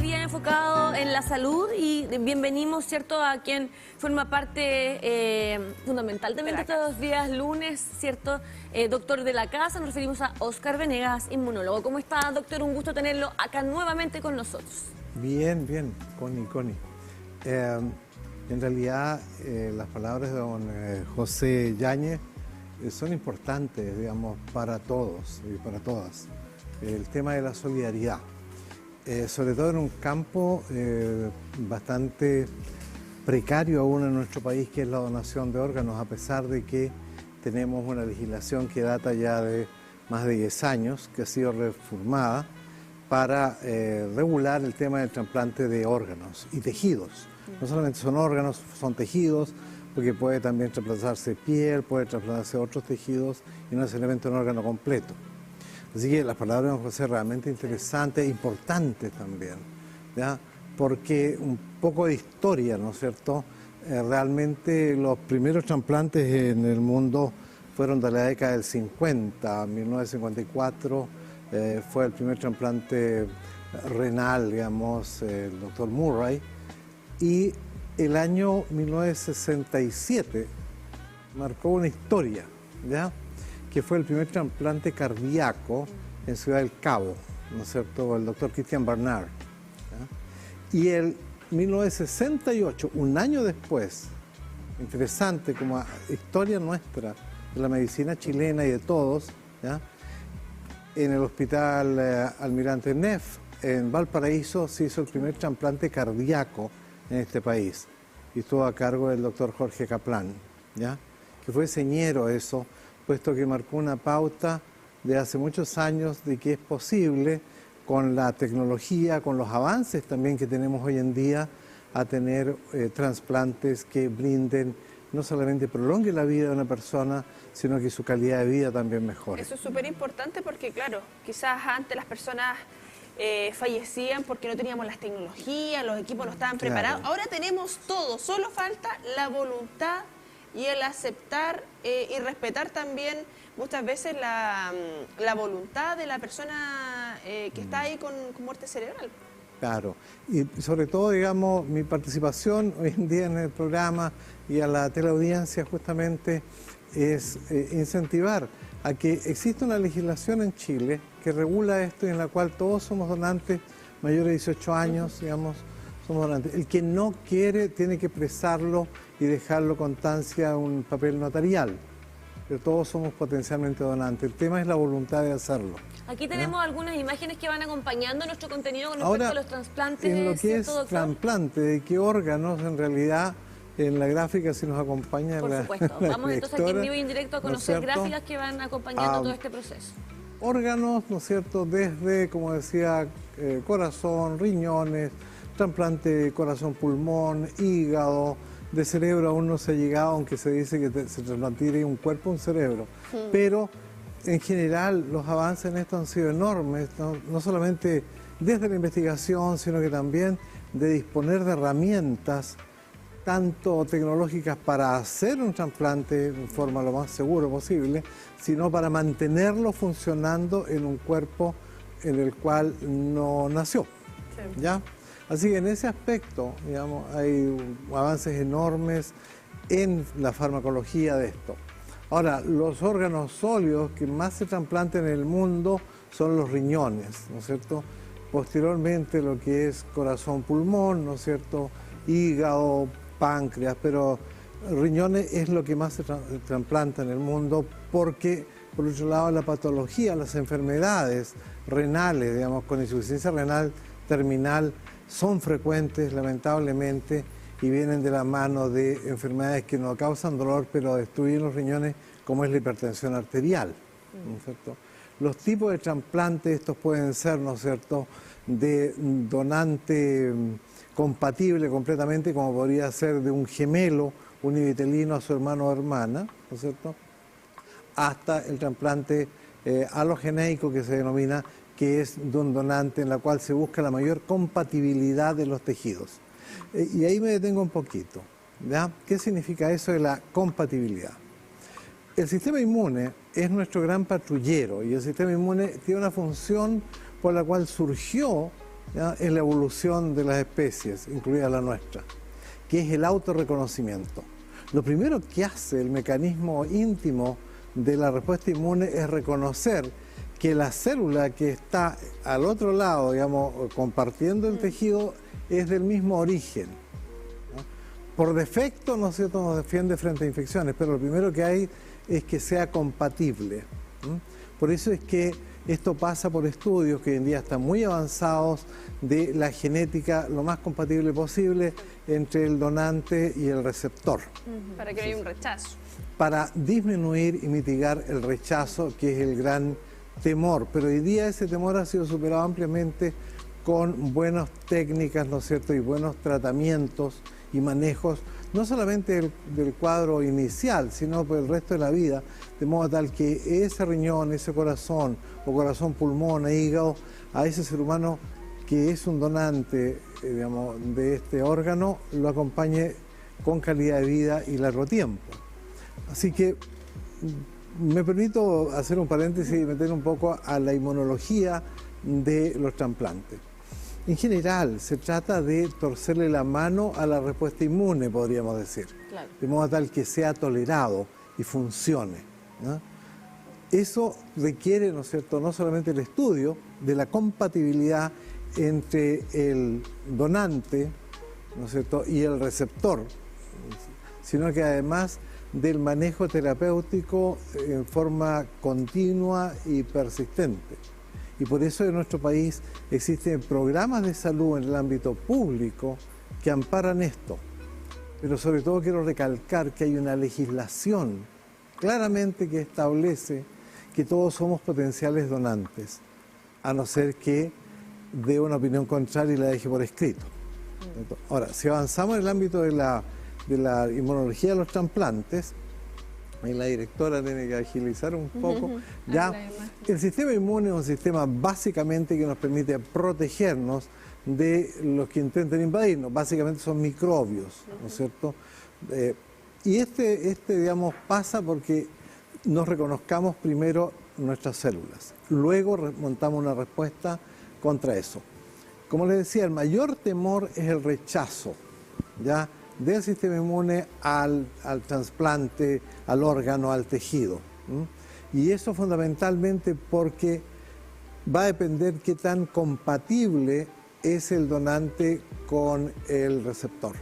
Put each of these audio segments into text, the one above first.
día enfocado en la salud y bienvenimos, ¿cierto?, a quien forma parte fundamental también de estos días lunes, ¿cierto? Doctor de la casa, nos referimos a Óscar Venegas, inmunólogo. ¿Cómo está, doctor? Un gusto tenerlo acá nuevamente con nosotros. Bien, bien, Connie. En realidad, las palabras de don José Yáñez son importantes, digamos, para todos y para todas. El tema de la solidaridad, sobre todo en un campo bastante precario aún en nuestro país, que es la donación de órganos, a pesar de que tenemos una legislación que data ya de más de 10 años, que ha sido reformada para regular el tema del trasplante de órganos y tejidos. No solamente son órganos, son tejidos, porque puede también trasplantarse piel, puede trasplantarse otros tejidos y no necesariamente un órgano completo. Así que las palabras de don José realmente interesantes, importantes también, ¿ya? Porque un poco de historia, ¿no es cierto? Realmente los primeros trasplantes en el mundo fueron de la década del 50, 1954, fue el primer trasplante renal, digamos, el doctor Murray, y el año 1967 marcó una historia, ¿ya?, que fue el primer trasplante cardíaco en Ciudad del Cabo, ¿no es cierto?, el doctor Christian Barnard, ¿ya? Y el 1968, un año después, interesante como historia nuestra, de la medicina chilena y de todos, ¿ya?, en el hospital Almirante Neff, en Valparaíso, se hizo el primer trasplante cardíaco en este país, y estuvo a cargo del doctor Jorge Kaplan, ¿ya?, que fue señero eso, puesto que marcó una pauta de hace muchos años de que es posible, con la tecnología, con los avances también que tenemos hoy en día, a tener trasplantes que brinden, no solamente prolonguen la vida de una persona, sino que su calidad de vida también mejore. Eso es súper importante porque, claro, quizás antes las personas fallecían porque no teníamos las tecnologías, los equipos no estaban preparados. Ahora tenemos todo, solo falta la voluntad y el aceptar y respetar también muchas veces la voluntad de la persona que está ahí con muerte cerebral. Claro, y sobre todo, digamos, mi participación hoy en día en el programa y a la teleaudiencia justamente es incentivar a que exista una legislación en Chile que regula esto y en la cual todos somos donantes mayores de 18 años, digamos, somos donantes. El que no quiere tiene que expresarlo y dejarlo constancia en un papel notarial, pero todos somos potencialmente donantes. El tema es la voluntad de hacerlo. Aquí tenemos algunas imágenes que van acompañando nuestro contenido con respecto a los trasplantes. En lo que es trasplante, de qué órganos, en realidad, en la gráfica si nos acompaña Por supuesto. Vamos entonces aquí en vivo y en directo a conocer gráficas que van acompañando todo este proceso. Órganos, ¿no es cierto?, desde, como decía, corazón, riñones, trasplante de corazón-pulmón, hígado, de cerebro aún no se ha llegado, aunque se dice que se trasplantaría un cuerpo, un cerebro. Pero en general los avances en esto han sido enormes, no solamente desde la investigación, sino que también de disponer de herramientas tanto tecnológicas para hacer un trasplante de forma lo más seguro posible, sino para mantenerlo funcionando en un cuerpo en el cual no nació, ¿ya? Así que en ese aspecto, digamos, hay avances enormes en la farmacología de esto. Ahora, los órganos sólidos que más se trasplantan en el mundo son los riñones, ¿no es cierto? Posteriormente lo que es corazón-pulmón, ¿no es cierto? Hígado, páncreas, pero riñones es lo que más se trasplanta en el mundo porque, por otro lado, la patología, las enfermedades renales, digamos, con insuficiencia renal terminal, son frecuentes, lamentablemente, y vienen de la mano de enfermedades que no causan dolor, pero destruyen los riñones, como es la hipertensión arterial, ¿no es cierto? Los tipos de trasplantes, estos pueden ser, ¿no es cierto?, de donante compatible completamente, como podría ser de un gemelo univitelino a su hermano o hermana, ¿no es cierto?, hasta el trasplante alogeneico, que se denomina, que es de un donante en la cual se busca la mayor compatibilidad de los tejidos. Y ahí me detengo un poquito, ¿ya? ¿Qué significa eso de la compatibilidad? El sistema inmune es nuestro gran patrullero y el sistema inmune tiene una función por la cual surgió ¿ya? Es la evolución de las especies, incluida la nuestra, que es el autorreconocimiento. Lo primero que hace el mecanismo íntimo de la respuesta inmune es reconocer que la célula que está al otro lado, digamos, compartiendo el tejido, es del mismo origen, ¿no? Por defecto, ¿no es cierto?, nos defiende frente a infecciones, pero lo primero que hay es que sea compatible. Por eso es que esto pasa por estudios que hoy en día están muy avanzados de la genética lo más compatible posible entre el donante y el receptor. Para que no haya un rechazo. Para disminuir y mitigar el rechazo, que es el gran temor. Pero hoy día ese temor ha sido superado ampliamente con buenas técnicas, ¿no es cierto?, y buenos tratamientos y manejos, no solamente del cuadro inicial, sino por el resto de la vida, de modo tal que ese riñón, ese corazón, o corazón, pulmón, hígado, a ese ser humano que es un donante, digamos, de este órgano, lo acompañe con calidad de vida y largo tiempo. Así que me permito hacer un paréntesis y meter un poco a la inmunología de los trasplantes. En general, se trata de torcerle la mano a la respuesta inmune, podríamos decir, Claro. de modo tal que sea tolerado y funcione, ¿no? Eso requiere, ¿no es cierto?, no solamente el estudio de la compatibilidad entre el donante, ¿no es cierto?, y el receptor, sino que además del manejo terapéutico en forma continua y persistente. Y por eso en nuestro país existen programas de salud en el ámbito público que amparan esto. Pero sobre todo quiero recalcar que hay una legislación claramente que establece que todos somos potenciales donantes, a no ser que dé una opinión contraria y la deje por escrito. Ahora, si avanzamos en el ámbito de la inmunología de los trasplantes, y la directora tiene que agilizar un poco, ya el sistema inmune es un sistema básicamente que nos permite protegernos de los que intenten invadirnos, básicamente son microbios, ¿no es cierto? Y digamos, pasa porque nos reconozcamos primero nuestras células, luego montamos una respuesta contra eso. Como les decía, el mayor temor es el rechazo, ¿ya?, del sistema inmune al trasplante, al órgano, al tejido. Y eso fundamentalmente porque va a depender qué tan compatible es el donante con el receptor.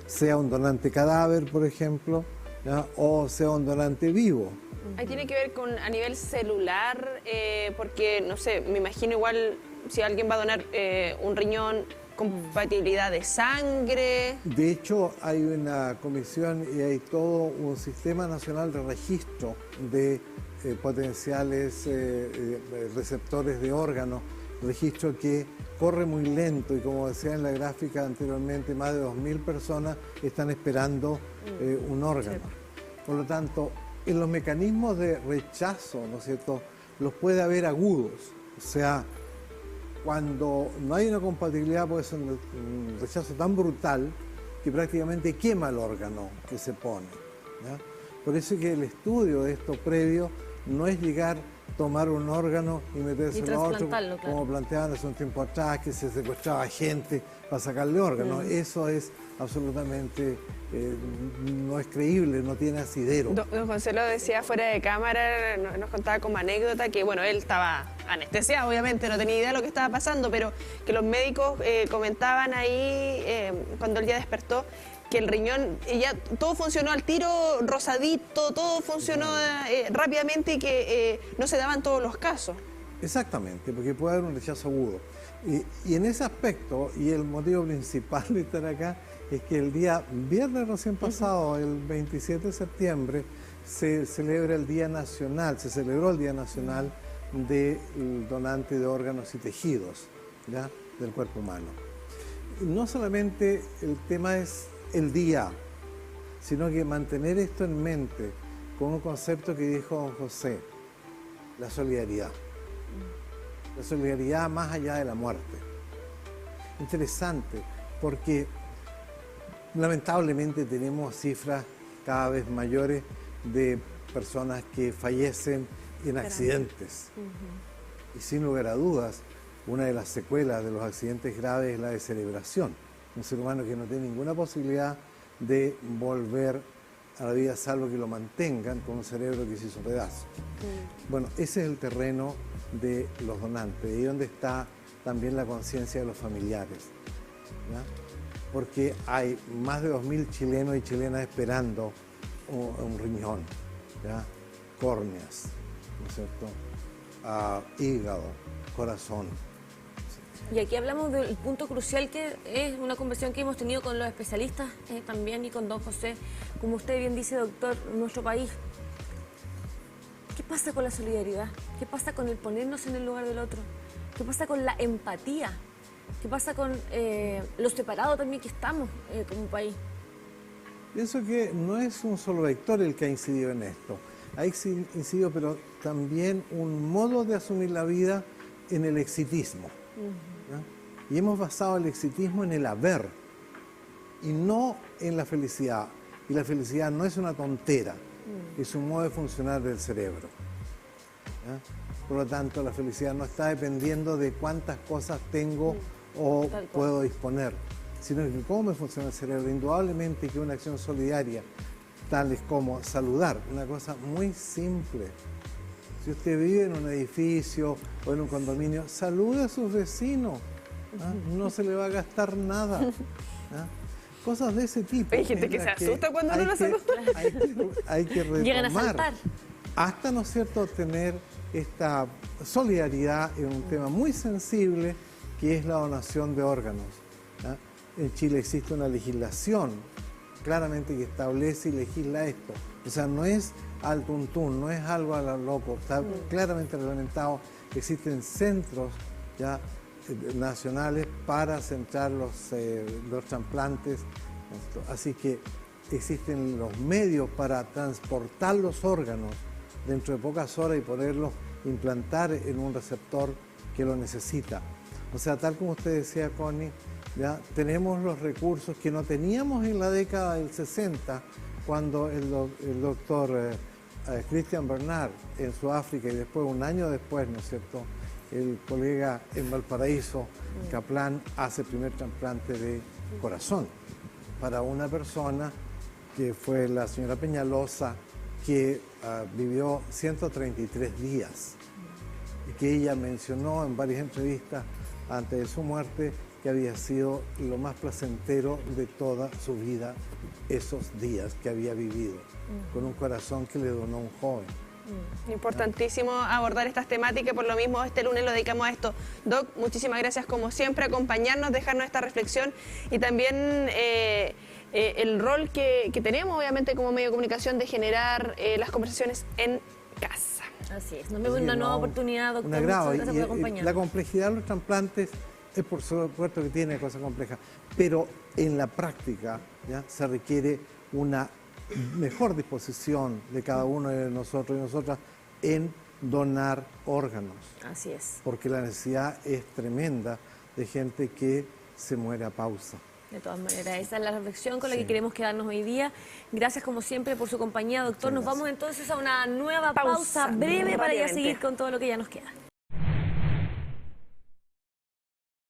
Sea un donante cadáver, por ejemplo, ¿ya?, o sea un donante vivo. Ahí tiene que ver con a nivel celular, porque, no sé, me imagino igual si alguien va a donar un riñón, compatibilidad de sangre. De hecho, hay una comisión y hay todo un sistema nacional de registro de potenciales receptores de órganos, registro que corre muy lento y, como decía en la gráfica anteriormente, más de 2.000 personas están esperando un órgano. Por lo tanto, en los mecanismos de rechazo, ¿no es cierto?, los puede haber agudos, o sea, cuando no hay una compatibilidad puede ser un rechazo tan brutal que prácticamente quema el órgano que se pone, ¿ya? Por eso es que el estudio de esto previo no es llegar, tomar un órgano y metérselo a otro, claro, como planteaban hace un tiempo atrás, que se secuestraba gente para sacarle órganos. Eso es absolutamente, no es creíble, no tiene asidero. Don José lo decía fuera de cámara, nos contaba como anécdota que, bueno, él estaba anestesiado, obviamente, no tenía idea de lo que estaba pasando, pero que los médicos comentaban ahí, cuando él ya despertó, que el riñón, ya todo funcionó al tiro, rosadito, todo funcionó rápidamente y que no se daban todos los casos. Exactamente, porque puede haber un rechazo agudo. Y en ese aspecto, y el motivo principal de estar acá, es que el día viernes recién pasado, el 27 de septiembre, se celebra el Día Nacional, se celebró el Día Nacional del donante de órganos y tejidos, ¿ya?, del cuerpo humano. Y no solamente el tema es el día, sino que mantener esto en mente con un concepto que dijo don José, la solidaridad. La solidaridad más allá de la muerte. Interesante, porque lamentablemente tenemos cifras cada vez mayores de personas que fallecen en accidentes. Y sin lugar a dudas, una de las secuelas de los accidentes graves es la descerebración. Un ser humano que no tiene ninguna posibilidad de volver a la vida salvo que lo mantengan con un cerebro que se hizo pedazos. Bueno, ese es el terreno de los donantes, y donde está también la conciencia de los familiares, ¿ya? Porque hay más de 2.000 chilenos y chilenas esperando un riñón, ¿ya? Córneas, ¿no es cierto? Hígado, corazón. Y aquí hablamos del punto crucial, que es una conversación que hemos tenido con los especialistas también, y con don José. Como usted bien dice, doctor, en nuestro país, ¿qué pasa con la solidaridad? ¿Qué pasa con el ponernos en el lugar del otro? ¿Qué pasa con la empatía? ¿Qué pasa con lo separado también que estamos como país? Pienso que no es un solo vector el que ha incidido en esto. Ha incidido, pero también un modo de asumir la vida en el exitismo. ¿Ya? Y hemos basado el exitismo en el haber y no en la felicidad. Y la felicidad no es una tontera, es un modo de funcionar del cerebro. ¿Ya? Por lo tanto, la felicidad no está dependiendo de cuántas cosas tengo o puedo disponer, sino que cómo me funciona el cerebro. Indudablemente que una acción solidaria, tales como saludar, una cosa muy simple. Si usted vive en un edificio o en un condominio, salude a sus vecinos. ¿Ah? No se le va a gastar nada. ¿Ah? Cosas de ese tipo. Hay gente que se asusta cuando no la saluda. Hay que retomar. Llegan a saltar. Hasta, ¿no es cierto?, tener esta solidaridad en un tema muy sensible, que es la donación de órganos. ¿Ah? En Chile existe una legislación claramente que establece y legisla esto. O sea, no es al tuntún, no es algo a lo loco, está claramente reglamentado. Existen centros ya nacionales para centrar los trasplantes, así que existen los medios para transportar los órganos dentro de pocas horas y poderlos implantar en un receptor que lo necesita. O sea, tal como usted decía, Connie, ya tenemos los recursos que no teníamos en la década del 60, cuando el doctor Christian Bernard en Sudáfrica, y después, un año después, ¿no es cierto?, el colega en Valparaíso, Kaplan, hace el primer trasplante de corazón para una persona que fue la señora Peñalosa, que vivió 133 días y que ella mencionó en varias entrevistas antes de su muerte que había sido lo más placentero de toda su vida esos días que había vivido, con un corazón que le donó un joven. Importantísimo abordar estas temáticas, por lo mismo este lunes lo dedicamos a esto. Doc, muchísimas gracias como siempre, acompañarnos, dejarnos esta reflexión y también el rol que tenemos obviamente como medio de comunicación de generar las conversaciones en casa. Así es, nos vemos en una nueva oportunidad, doctor. Muchas gracias por acompañarnos. La complejidad de los trasplantes es, por supuesto, que tiene cosas complejas, pero en la práctica ya se requiere una mejor disposición de cada uno de nosotros y nosotras en donar órganos. Así es. Porque la necesidad es tremenda de gente que se muere a pausa. De todas maneras, esa es la reflexión con la que queremos quedarnos hoy día. Gracias como siempre por su compañía, doctor. Nos vamos entonces a una nueva pausa breve para ya seguir con todo lo que ya nos queda.